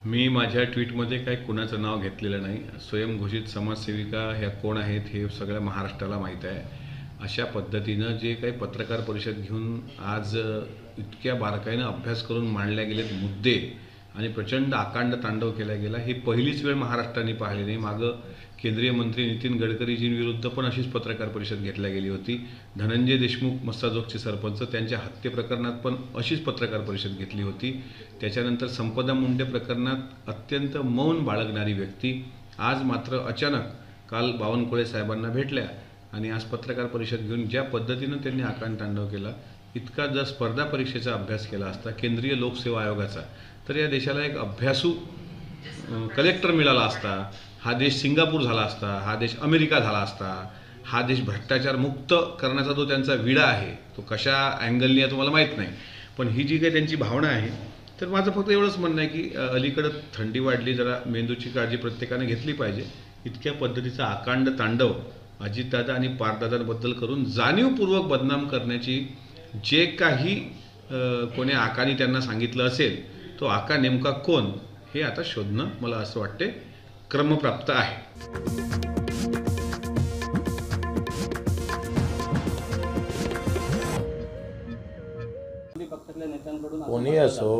मी माझ्या ट्विटमध्ये काही कुणाचं नाव घेतलेलं नाही. स्वयंघोषित समाजसेविका ह्या कोण आहेत हे सगळ्या महाराष्ट्राला माहीत आहे. अशा पद्धतीनं जे काही पत्रकार परिषद घेऊन आज इतक्या बारकाईनं अभ्यास करून मांडल्या गेलेत मुद्दे आणि प्रचंड आकांड तांडव केला गेला, ही पहिलीच वेळ महाराष्ट्राने पाहिली नाही. मागं केंद्रीय मंत्री नितीन गडकरीजींविरुद्ध पण अशीच पत्रकार परिषद घेतल्या गेली होती. धनंजय देशमुख मस्साजोगचे सरपंच, त्यांच्या हत्ये प्रकरणात पण अशीच पत्रकार परिषद घेतली होती. त्याच्यानंतर संपदा मुंडे प्रकरणात अत्यंत मौन बाळगणारी व्यक्ती आज मात्र अचानक काल बावनकुळे साहेबांना भेटल्या आणि आज पत्रकार परिषद घेऊन ज्या पद्धतीनं त्यांनी आकांड तांडव केला, इतका जर स्पर्धा परीक्षेचा अभ्यास केला असता केंद्रीय लोकसेवा आयोगाचा, तर या देशाला एक अभ्यासू कलेक्टर मिळाला असता. हा देश सिंगापूर झाला असता, हा देश अमेरिका झाला असता. हा देश भ्रष्टाचार मुक्त करण्याचा जो त्यांचा विडा आहे तो कशा अँगलनी आहे तुम्हाला माहीत नाही, पण ही जी काही त्यांची भावना आहे, तर माझं फक्त एवढंच म्हणणं आहे की अलीकडं थंडी वाढली, जरा मेंदूची काळजी प्रत्येकाने घेतली पाहिजे. इतक्या पद्धतीचा आकांड तांडव अजितदादा आणि पार्थदादांबद्दल करून जाणीवपूर्वक बदनाम करण्याची जे काही कोणी आकाने त्यांना सांगितलं असेल, तो आका नेमका कोण हे आता शोधणं मला असं वाटते क्रमप्राप्त आहे. कोणी असो